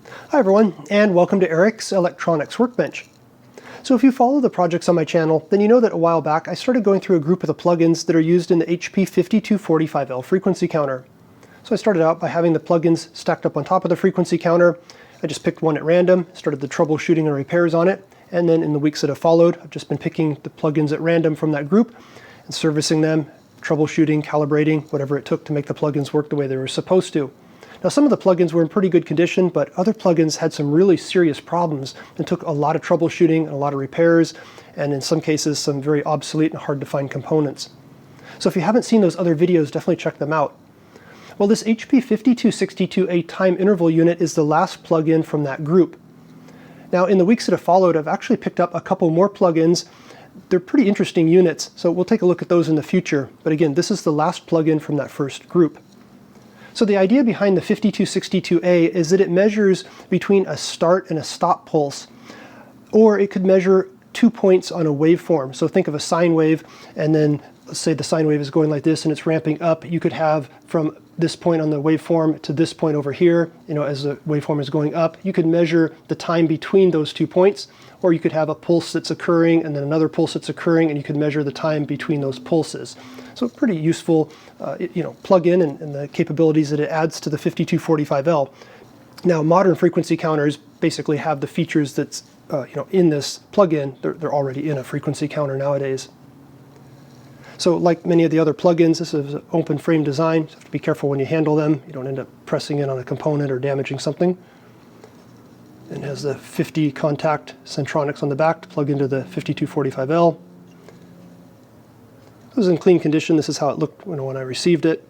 Hi everyone, and welcome to Eric's Electronics Workbench. So if you follow the projects on my channel, then you know that a while back I started going through a group of the plugins that are used in the HP 5245L frequency counter. So I started out by having the plugins stacked up on top of the frequency counter. I just picked one at random, started the troubleshooting and repairs on it, and then in the weeks that have followed, I've just been picking the plugins at random from that group and servicing them, troubleshooting, calibrating, whatever it took to make the plugins work the way they were supposed to. Now some of the plugins were in pretty good condition, but other plugins had some really serious problems and took a lot of troubleshooting and a lot of repairs, and in some cases some very obsolete and hard to find components. So if you haven't seen those other videos, definitely check them out. Well, this HP 5262A time interval unit is the last plugin from that group. Now in the weeks that have followed, I've actually picked up a couple more plugins. They're pretty interesting units, so we'll take a look at those in the future. But again, this is the last plugin from that first group. So the idea behind the 5262A is that it measures between a start and a stop pulse, or it could measure 2 points on a waveform. So think of a sine wave, and then let's say the sine wave is going like this and it's ramping up. You could have from this point on the waveform to this point over here, as the waveform is going up. You could measure the time between those 2 points, or you could have a pulse that's occurring and then another pulse that's occurring, and you could measure the time between those pulses. So pretty useful plug-in and the capabilities that it adds to the 5245L. Now modern frequency counters basically have the features that's in this plug-in. They're already in a frequency counter nowadays. So like many of the other plugins, this is an open frame design. You have to be careful when you handle them. You don't end up pressing in on a component or damaging something. And it has the 50 contact Centronics on the back to plug into the 5245L. It was in clean condition. This is how it looked when I received it.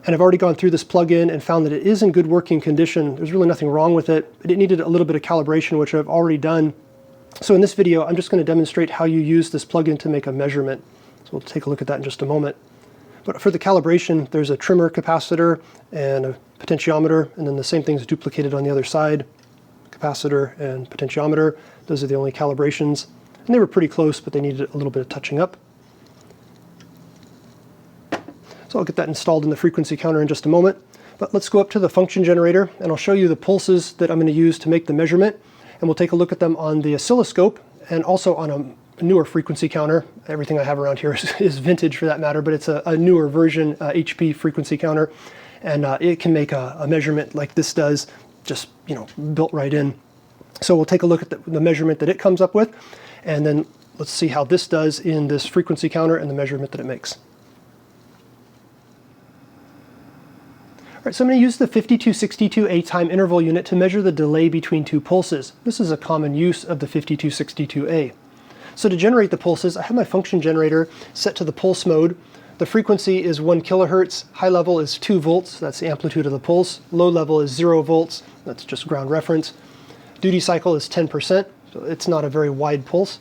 And I've already gone through this plugin and found that it is in good working condition. There's really nothing wrong with it, but it needed a little bit of calibration, which I've already done. So in this video, I'm just going to demonstrate how you use this plugin to make a measurement. So we'll take a look at that in just a moment. But for the calibration, there's a trimmer capacitor and a potentiometer, and then the same thing is duplicated on the other side. Capacitor and potentiometer, those are the only calibrations. And they were pretty close, but they needed a little bit of touching up. So I'll get that installed in the frequency counter in just a moment. But let's go up to the function generator, and I'll show you the pulses that I'm going to use to make the measurement. And we'll take a look at them on the oscilloscope and also on a newer frequency counter. Everything I have around here is vintage for that matter, but it's a newer version HP frequency counter. And it can make a measurement like this does, just built right in. So we'll take a look at the measurement that it comes up with, and then let's see how this does in this frequency counter and the measurement that it makes. All right, so I'm going to use the 5262A time interval unit to measure the delay between two pulses. This is a common use of the 5262A. So to generate the pulses, I have my function generator set to the pulse mode. The frequency is 1 kilohertz, high level is 2 volts, that's the amplitude of the pulse. Low level is 0 volts, that's just ground reference. Duty cycle is 10%, so it's not a very wide pulse.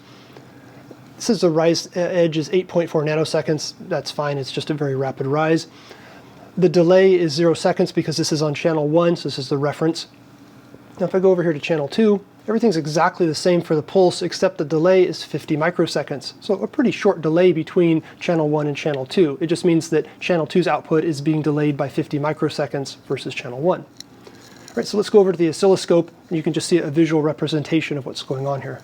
It says the rise edge is 8.4 nanoseconds, that's fine, it's just a very rapid rise. The delay is 0 seconds because this is on channel 1, so this is the reference. Now if I go over here to channel 2, everything's exactly the same for the pulse, except the delay is 50 microseconds. So a pretty short delay between channel 1 and channel 2. It just means that channel 2's output is being delayed by 50 microseconds versus channel 1. All right, so let's go over to the oscilloscope, and you can just see a visual representation of what's going on here.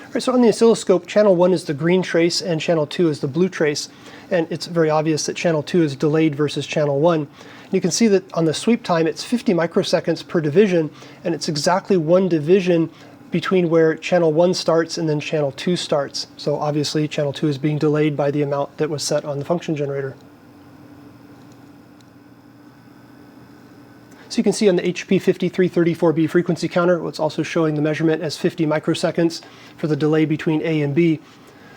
All right, so on the oscilloscope, channel 1 is the green trace and channel 2 is the blue trace. And it's very obvious that channel 2 is delayed versus channel 1. And you can see that on the sweep time, it's 50 microseconds per division, and it's exactly one division between where channel 1 starts and then channel 2 starts. So obviously channel 2 is being delayed by the amount that was set on the function generator. So you can see on the HP 5334B frequency counter, it's also showing the measurement as 50 microseconds for the delay between A and B.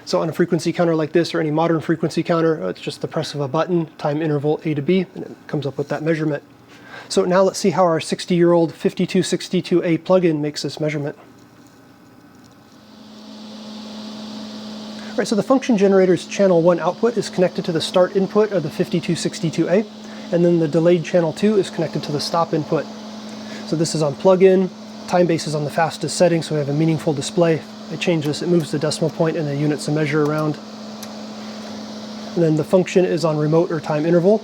So on a frequency counter like this, or any modern frequency counter, it's just the press of a button, time interval A to B, and it comes up with that measurement. So now let's see how our 60-year-old 5262A plugin makes this measurement. All right, so the function generator's channel 1 output is connected to the start input of the 5262A, and then the delayed channel 2 is connected to the stop input. So this is on plug-in, time base is on the fastest setting, so we have a meaningful display. I change this, it moves the decimal point and the units of measure around. And then the function is on remote or time interval.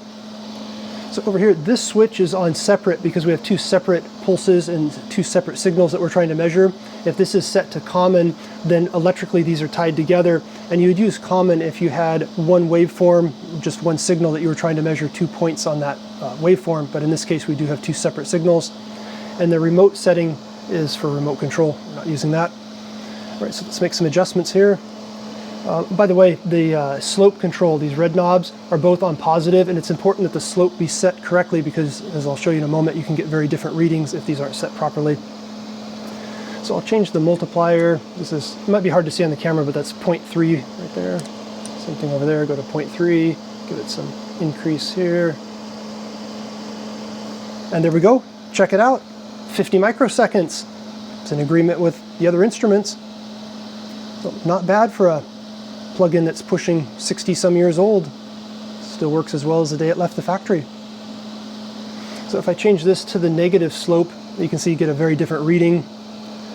So over here, this switch is on separate because we have two separate pulses and two separate signals that we're trying to measure. If this is set to common, then electrically these are tied together, and you would use common if you had one waveform, just one signal that you were trying to measure 2 points on that waveform, but in this case we do have two separate signals. And the remote setting is for remote control. We're not using that. All right, so let's make some adjustments here. By the way, the slope control, these red knobs, are both on positive, and it's important that the slope be set correctly because, as I'll show you in a moment, you can get very different readings if these aren't set properly. So I'll change the multiplier. It might be hard to see on the camera, but that's 0.3 right there. Same thing over there, go to 0.3, give it some increase here. And there we go, check it out, 50 microseconds. It's in agreement with the other instruments. So not bad for a plug-in that's pushing 60 some years old. Still works as well as the day it left the factory. So if I change this to the negative slope, you can see you get a very different reading,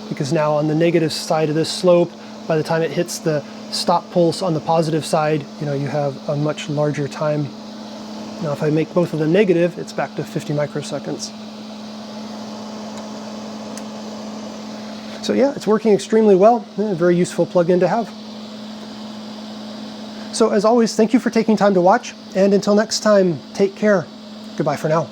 because now on the negative side of this slope, by the time it hits the stop pulse on the positive side, you have a much larger time. Now if I make both of them negative, it's back to 50 microseconds. So yeah, it's working extremely well, a very useful plug-in to have. So as always, thank you for taking time to watch, and until next time, take care. Goodbye for now.